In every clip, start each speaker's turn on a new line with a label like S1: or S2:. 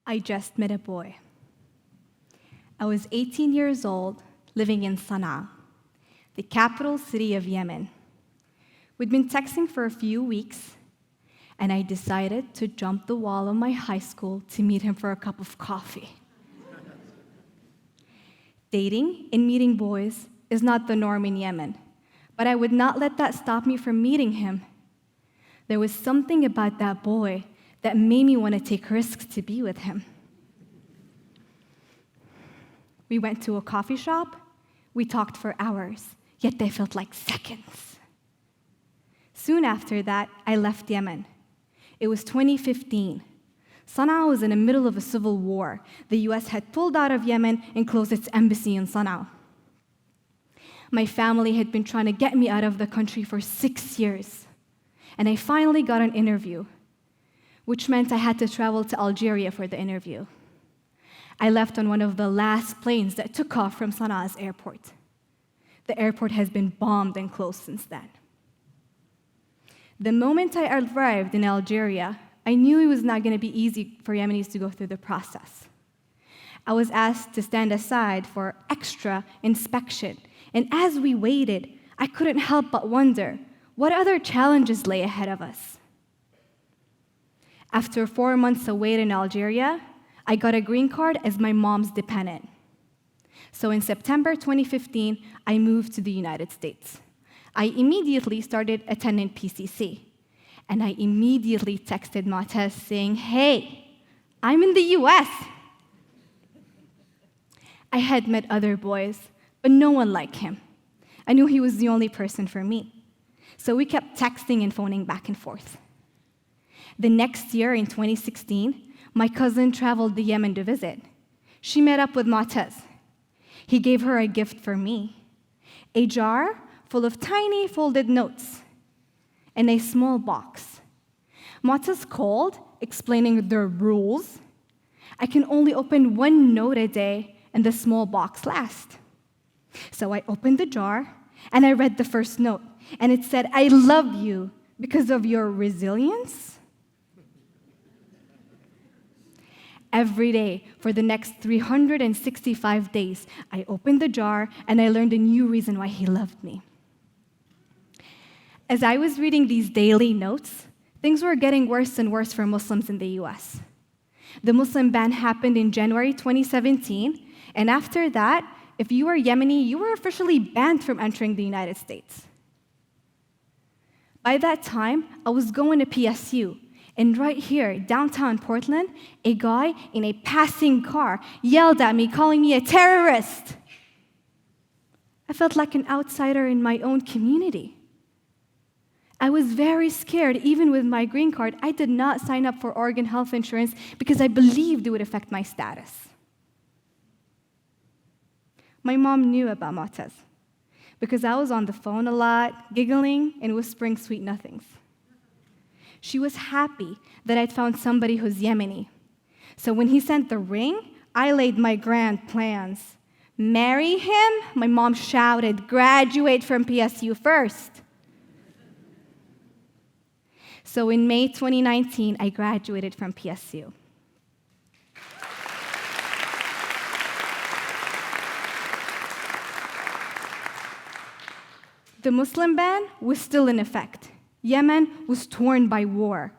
S1: I just met a boy. I was 18 years old, living in Sana'a, the capital city of Yemen. We'd been texting for a few weeks, and I decided to jump the wall of my high school to meet him for a cup of coffee. Dating and meeting boys is not the norm in Yemen, but I would not let that stop me from meeting him. There was something about that boy that made me want to take risks to be with him. We went to a coffee shop. We talked for hours, yet they felt like seconds. Soon after that, I left Yemen. It was 2015. Sana'a was in the middle of a civil war. The US had pulled out of Yemen and closed its embassy in Sana'a. My family had been trying to get me out of the country for 6 years, and I finally got an interview, which meant I had to travel to Algeria for the interview. I left on one of the last planes that took off from Sana'a's airport. The airport has been bombed and closed since then. The moment I arrived in Algeria, I knew it was not going to be easy for Yemenis to go through the process. I was asked to stand aside for extra inspection, and as we waited, I couldn't help but wonder, what other challenges lay ahead of us? After 4 months of wait in Algeria, I got a green card as my mom's dependent. So in September 2015, I moved to the United States. I immediately started attending PCC, and I immediately texted Moutaz saying, "Hey, I'm in the US." I had met other boys, but no one like him. I knew he was the only person for me. So we kept texting and phoning back and forth. The next year, in 2016, my cousin traveled to Yemen to visit. She met up with Moutaz. He gave her a gift for me, a jar full of tiny folded notes and a small box. Moutaz called, explaining the rules. I can only open 1 note a day, and the small box lasts. So I opened the jar, and I read the first note, and it said, "I love you because of your resilience." Every day for the next 365 days, I opened the jar, and I learned a new reason why he loved me. As I was reading these daily notes, things were getting worse and worse for Muslims in the US. The Muslim ban happened in January 2017, and after that, if you were Yemeni, you were officially banned from entering the United States. By that time, I was going to PSU, and right here, downtown Portland, a guy in a passing car yelled at me, calling me a terrorist. I felt like an outsider in my own community. I was very scared. Even with my green card, I did not sign up for Oregon health insurance because I believed it would affect my status. My mom knew about Moutaz because I was on the phone a lot, giggling and whispering sweet nothings. She was happy that I'd found somebody who's Yemeni. So when he sent the ring, I laid my grand plans. Marry him? My mom shouted, graduate from PSU first. So in May 2019, I graduated from PSU. The Muslim ban was still in effect. Yemen was torn by war.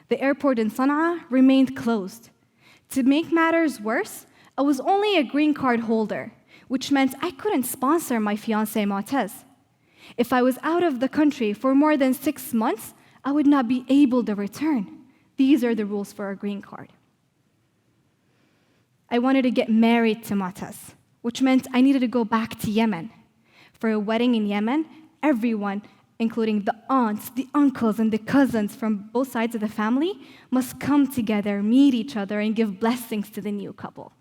S1: The airport in Sana'a remained closed. To make matters worse, I was only a green card holder, which meant I couldn't sponsor my fiancé Moutaz. If I was out of the country for more than 6 months, I would not be able to return. These are the rules for a green card. I wanted to get married to Moutaz, which meant I needed to go back to Yemen. For a wedding in Yemen, everyone, including the aunts, the uncles, and the cousins from both sides of the family, must come together, meet each other, and give blessings to the new couple.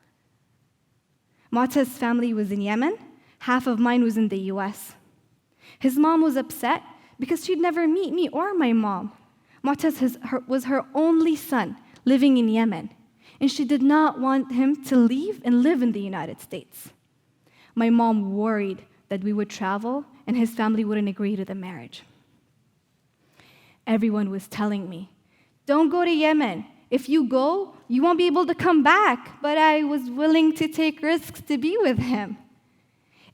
S1: Moutaz's family was in Yemen. Half of mine was in the US. His mom was upset because she'd never meet me or my mom. Moutaz was her only son living in Yemen, and she did not want him to leave and live in the United States. My mom worried that we would travel and his family wouldn't agree to the marriage. Everyone was telling me, "Don't go to Yemen. If you go, you won't be able to come back. But I was willing to take risks to be with him.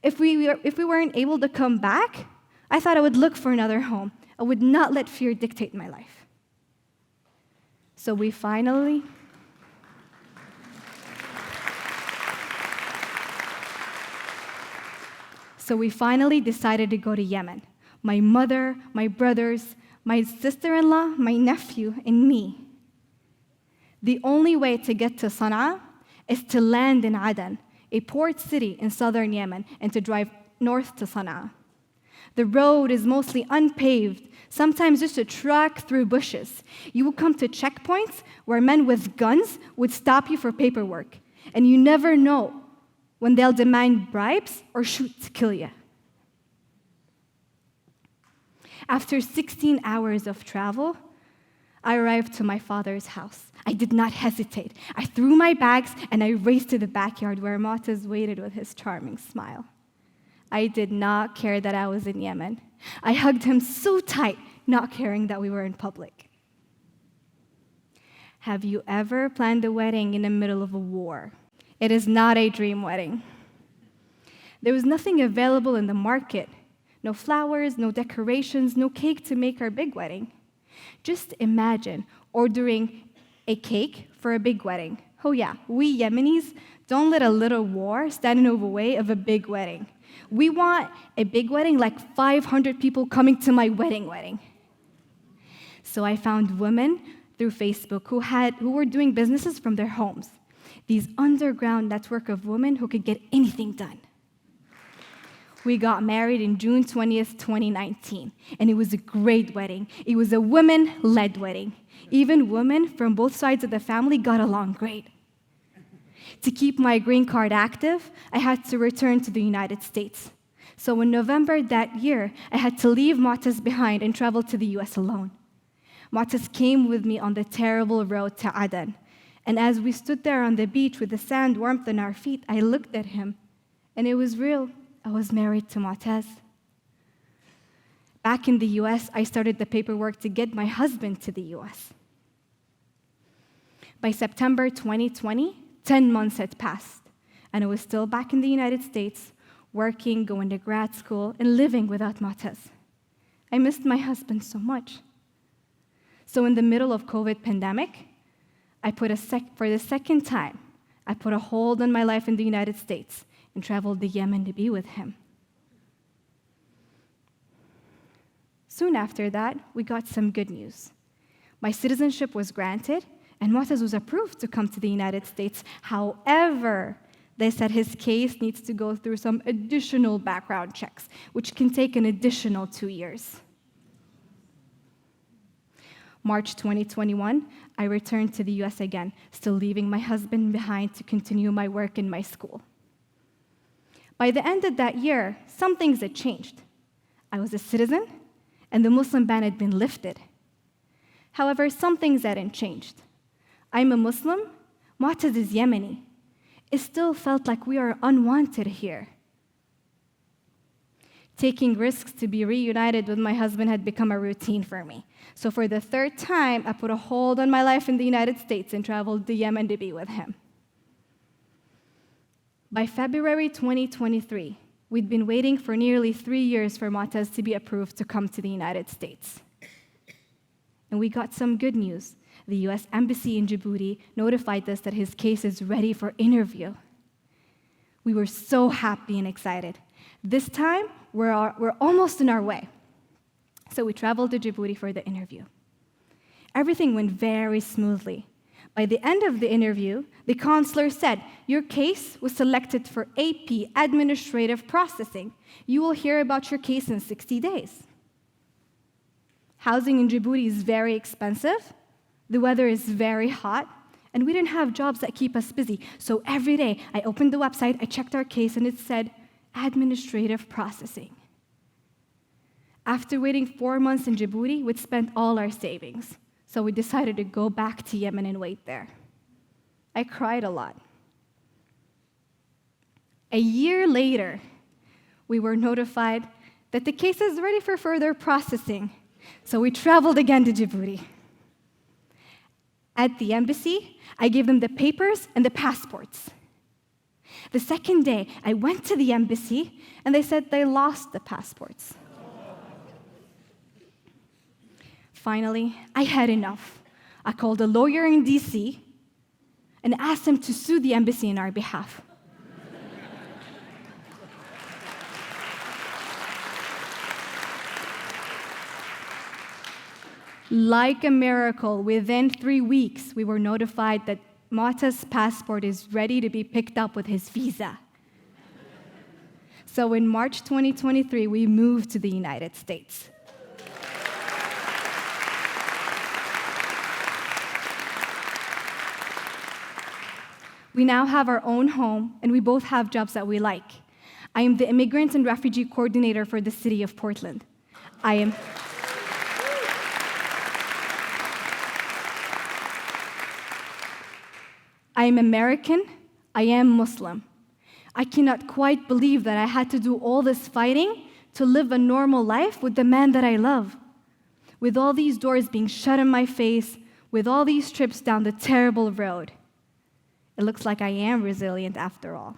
S1: If we weren't able to come back, I thought I would look for another home. I would not let fear dictate my life. So we finally decided to go to Yemen. My mother, my brothers, my sister-in-law, my nephew, and me. The only way to get to Sana'a is to land in Aden, a port city in southern Yemen, and to drive north to Sana'a. The road is mostly unpaved, sometimes just a track through bushes. You will come to checkpoints where men with guns would stop you for paperwork, and you never know when they'll demand bribes or shoot to kill you. After 16 hours of travel, I arrived to my father's house. I did not hesitate. I threw my bags and I raced to the backyard where Moutaz waited with his charming smile. I did not care that I was in Yemen. I hugged him so tight, not caring that we were in public. Have you ever planned a wedding in the middle of a war? It is not a dream wedding. There was nothing available in the market. No flowers, no decorations, no cake to make our big wedding. Just imagine ordering a cake for a big wedding. Oh yeah, we Yemenis don't let a little war stand in the way of a big wedding. We want a big wedding like 500 people coming to my wedding. So I found women through Facebook who were doing businesses from their homes. These underground network of women who could get anything done. We got married in June 20th, 2019, and it was a great wedding. It was a women-led wedding. Even women from both sides of the family got along great. To keep my green card active, I had to return to the United States. So in November that year, I had to leave Moutaz behind and travel to the US alone. Moutaz came with me on the terrible road to Aden. And as we stood there on the beach with the sand warmth on our feet, I looked at him, and it was real. I was married to Moutaz. Back in the US, I started the paperwork to get my husband to the US. By September 2020, 10 months had passed, and I was still back in the United States, working, going to grad school, and living without Moutaz. I missed my husband so much. So in the middle of COVID pandemic, for the second time, I put a hold on my life in the United States and traveled to Yemen to be with him. Soon after that, we got some good news. My citizenship was granted, and Moutaz was approved to come to the United States. However, they said his case needs to go through some additional background checks, which can take an additional 2 years. March 2021, I returned to the US again, still leaving my husband behind to continue my work in my school. By the end of that year, some things had changed. I was a citizen, and the Muslim ban had been lifted. However, some things hadn't changed. I'm a Muslim, Moutaz is Yemeni. It still felt like we are unwanted here. Taking risks to be reunited with my husband had become a routine for me. So for the third time, I put a hold on my life in the United States and traveled to Yemen to be with him. By February 2023, we'd been waiting for nearly 3 years for Moutaz to be approved to come to the United States. And we got some good news. The US Embassy in Djibouti notified us that his case is ready for interview. We were so happy and excited. This time, we're almost on our way. So we traveled to Djibouti for the interview. Everything went very smoothly. By the end of the interview, the consular said, "Your case was selected for AP, administrative processing. You will hear about your case in 60 days. Housing in Djibouti is very expensive. The weather is very hot, and we didn't have jobs that keep us busy. So every day, I opened the website, I checked our case, and it said, administrative processing." After waiting 4 months in Djibouti, we'd spent all our savings. So we decided to go back to Yemen and wait there. I cried a lot. A year later, we were notified that the case is ready for further processing. So we traveled again to Djibouti. At the embassy, I gave them the papers and the passports. The second day, I went to the embassy, and they said they lost the passports. Finally, I had enough. I called a lawyer in DC and asked him to sue the embassy on our behalf. Like a miracle, within 3 weeks, we were notified that Moutaz's passport is ready to be picked up with his visa. So in March 2023, we moved to the United States. We now have our own home, and we both have jobs that we like. I am the Immigrant and Refugee Coordinator for the city of Portland. I am American, I am Muslim. I cannot quite believe that I had to do all this fighting to live a normal life with the man that I love. With all these doors being shut in my face, with all these trips down the terrible road. It looks like I am resilient after all.